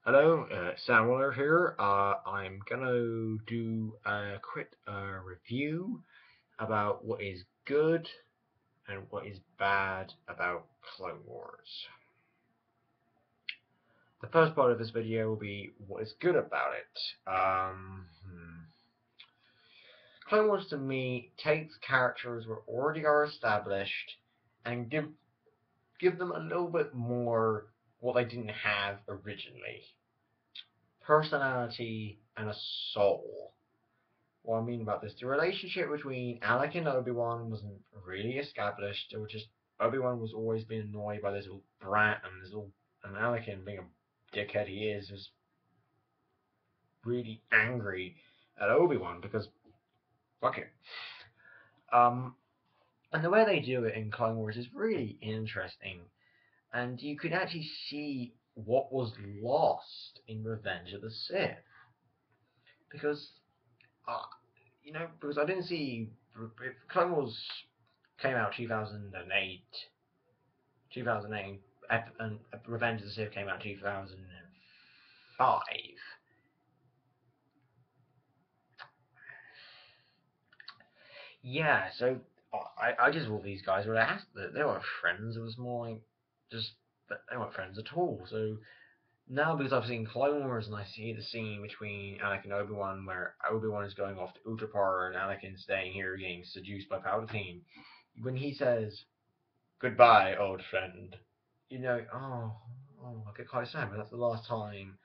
Hello, Sam Waller here. I'm gonna do a quick review about what is good and what is bad about Clone Wars. The first part of this video will be what is good about it. Clone Wars to me takes characters that already are established and give them a little bit more what they didn't have originally: personality and a soul. What I mean about this, the relationship between Alec and Obi-Wan wasn't really established. It was just Obi-Wan was always being annoyed by this little brat, and and Anakin, being a dickhead he is, was really angry at Obi-Wan because fuck it. Um, and the way they do it in Clone Wars is really interesting, and you could actually see what was lost in Revenge of the Sith because uh, because I didn't see Clone Wars came out 2008, 2008, and Revenge of the Sith came out 2005. Yeah, so I just thought these guys were they weren't friends. It was more like just that they weren't friends at all. So now, because I've seen Clone Wars and I see the scene between Anakin and Obi-Wan where Obi-Wan is going off to Utapar and Anakin staying here getting seduced by Palpatine, when he says goodbye, old friend, I get quite sad, but that's the last time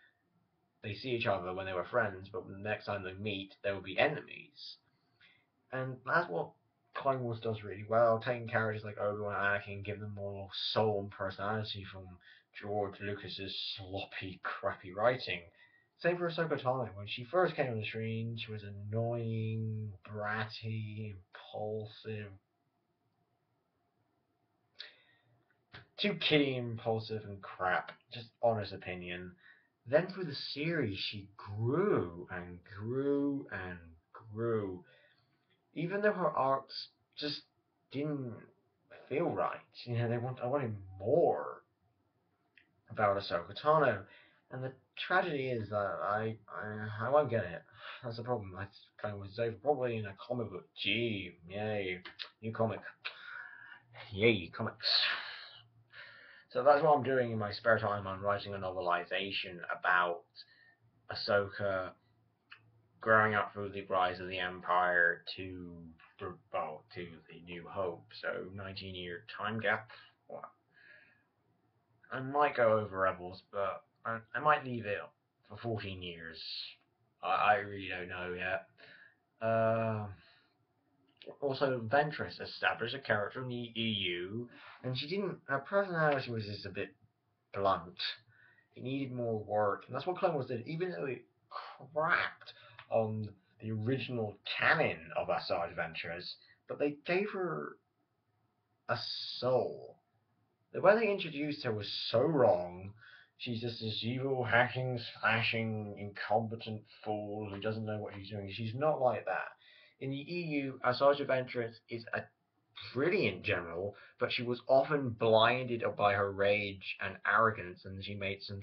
they see each other when they were friends, but the next time they meet, they will be enemies. And that's what Clone Wars does really well, taking characters like Obi-Wan and Anakin, give them more soul and personality from George Lucas's sloppy, crappy writing. Same for Ahsoka Tano. When she first came on the screen, she was annoying, bratty, impulsive, too kiddie, impulsive, and crap. Just honest opinion. Then through the series, she grew and grew and grew, even though her arcs just didn't feel right. I wanted more about Ahsoka Tano, and the tragedy is that I won't get it. That's the problem. I kind of was over probably in a comic book. Gee, yay, new comic, yay, comics. So that's what I'm doing in my spare time. I'm writing a novelization about Ahsoka growing up through the rise of the Empire to the New Hope. So 19-year time gap. Well, I might go over Rebels, but I might leave it for 14 years. I really don't know yet. Uh, Also, Ventress established a character in the EU, and she didn't. Her personality was just a bit blunt. It needed more work, and that's what Clone Wars did. Even though it crapped on the original canon of Asajj Ventress, but they gave her a soul. The way they introduced her was so wrong. She's just this evil, hacking, slashing, incompetent fool who doesn't know what she's doing. She's not like that. In the EU, Asajj Ventress is a brilliant general, but she was often blinded by her rage and arrogance, and she made some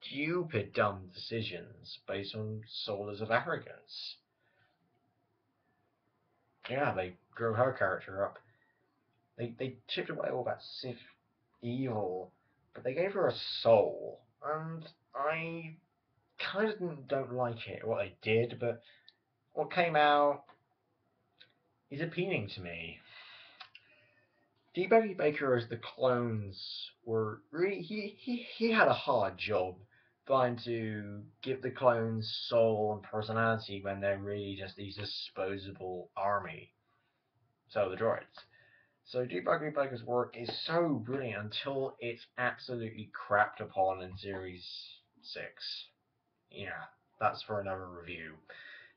stupid, dumb decisions based on souls of arrogance. Yeah, they grew her character up. They chipped away all that Sith evil, but they gave her a soul, and I kind of don't like it what they did, but what came out is appealing to me. D. Bradley Baker as the clones were really he had a hard job trying to give the clones soul and personality when they're really just these disposable army. So the droids. So D. Bradley Baker's work is so brilliant until it's absolutely crapped upon in Series 6. Yeah, that's for another review.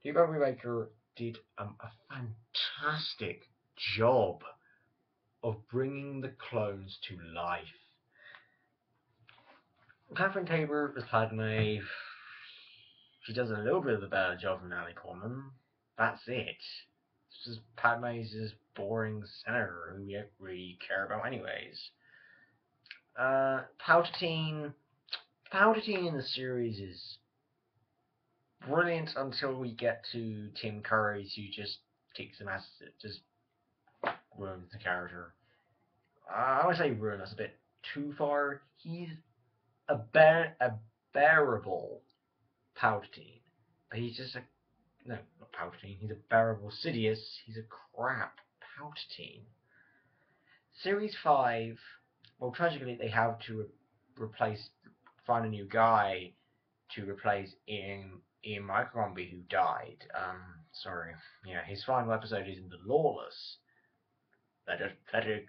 D. Bradley Baker did a fantastic job of bringing the clones to life. Catherine Tabor as Padme, she does a little bit of a better job than Natalie Portman. That's it. It's just Padme's this boring senator who we don't really care about anyways. Palpatine, Palpatine in the series is brilliant until we get to Tim Curry, who just kicks some ass, just ruins the character. I would say ruin, that's a bit too far. He's a bearable Palpatine, but he's just a no, not Palpatine. He's a bearable Sidious. He's a crap Palpatine. Series 5, well, tragically, they have to find a new guy to replace Ian Micromby, who died. Sorry. Yeah, his final episode is in The Lawless. That is pathetic.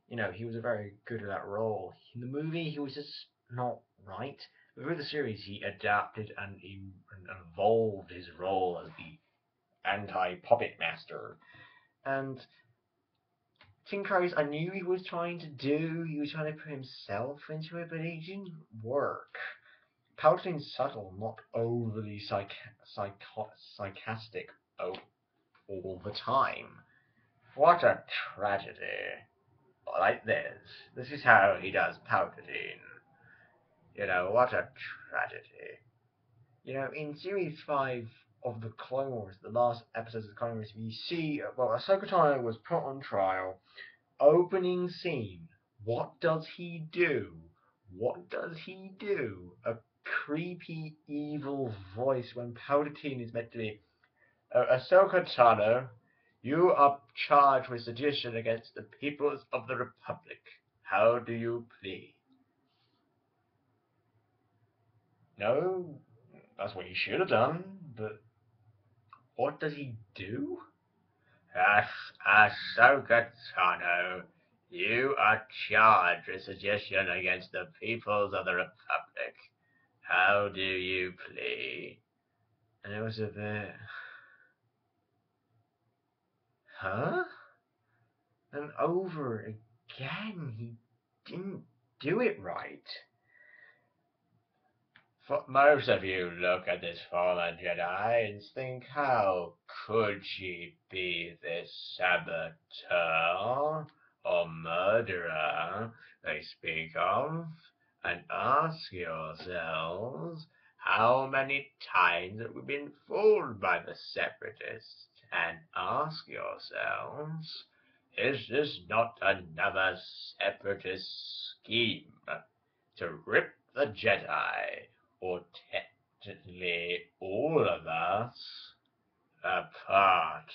He was very good at that role. In the movie, he was just not right. But through the series, he adapted and evolved his role as the anti-puppet master. And Tim Curry's, I knew he was trying to put himself into it, but it didn't work. Palpatine's subtle, not overly sarcastic all the time. What a tragedy. Like this. This is how he does Palpatine. What a tragedy. In Series 5 of the Clone Wars, the last episodes of the Clone Wars, we see, Ahsoka Tano was put on trial. Opening scene. What does he do? What does he do? A creepy, evil voice when Palpatine is meant to be, Ahsoka Tano, you are charged with sedition against the peoples of the Republic. How do you plead? No, that's what he should have done, but what does he do? Ahsoka Tano, you are charged with sedition against the peoples of the Republic. How do you plead? And it was a bit... Huh? And over again, he didn't do it right. For most of you look at this fallen Jedi and think, how could she be this saboteur or murderer they speak of? And ask yourselves, how many times have we been fooled by the Separatists? And ask yourselves, is this not another Separatist scheme to rip the Jedi, or technically all of us, apart?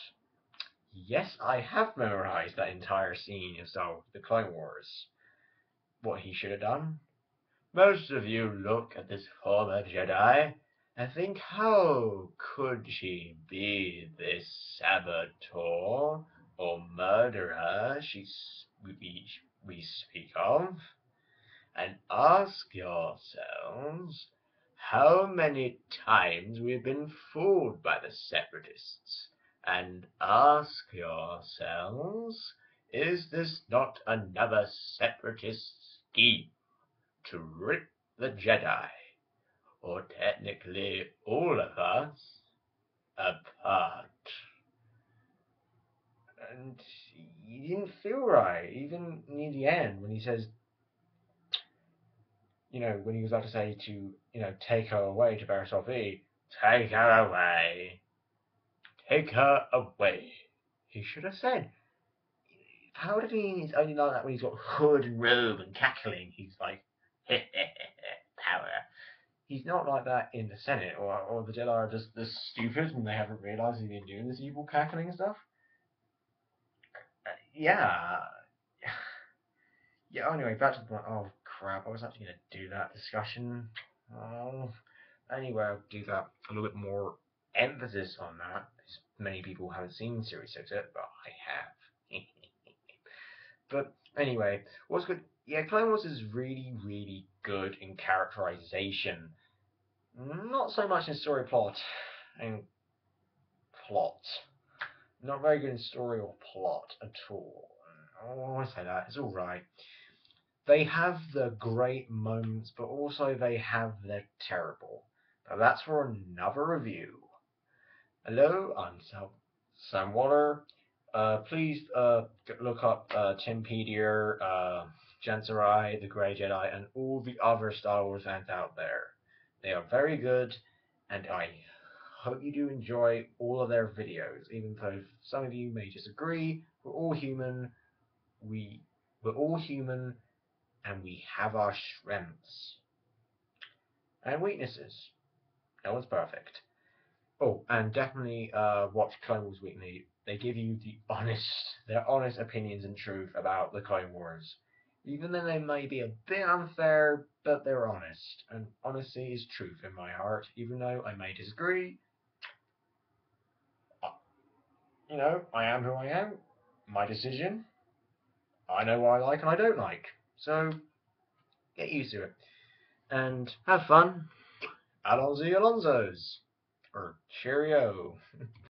Yes, I have memorized that entire scene of the Clone Wars. What he should have done? Most of you look at this former Jedi and think, how could she be this saboteur or murderer we speak of? And ask yourselves, how many times we've been fooled by the Separatists? And ask yourselves, is this not another Separatist scheme to rip the Jedi, or technically all of us, apart? And he didn't feel right, even near the end when he says, when he was about to say to, take her away to Barriss Offee, take her away. Take her away. He should have said, Palpatine is only like that when he's got hood and robe and cackling. He's like, power. He's not like that in the Senate, or the Jedi are just this stupid and they haven't realised he's been doing this evil cackling stuff. Yeah. Yeah, anyway, back to the point. Oh, crap, I was actually going to do that discussion. Oh. Anyway, I'll do that a little bit more emphasis on that, because many people haven't seen Series 6 yet, but I have. But anyway, what's good? Yeah, Clone Wars is really, really good in characterization. Not so much in story plot and plot. Not very good in story or plot at all. Oh, I want to say that. It's alright. They have the great moments, but also they have the terrible. But that's for another review. Hello, I'm Sam Waller. Please look up Timpedia. Jansarai, the Grey Jedi, and all the other Star Wars fans out there. They are very good, and I hope you do enjoy all of their videos, even though some of you may disagree. We're all human. We're all human, and we have our strengths and weaknesses. No one's perfect. Oh, and definitely watch Clone Wars Weekly. They give you their honest opinions and truth about the Clone Wars. Even though they may be a bit unfair, but they're honest. And honesty is truth in my heart. Even though I may disagree, I am who I am. My decision. I know what I like and I don't like. So, get used to it. And have fun. Alonzi Alonzo's. Or cheerio.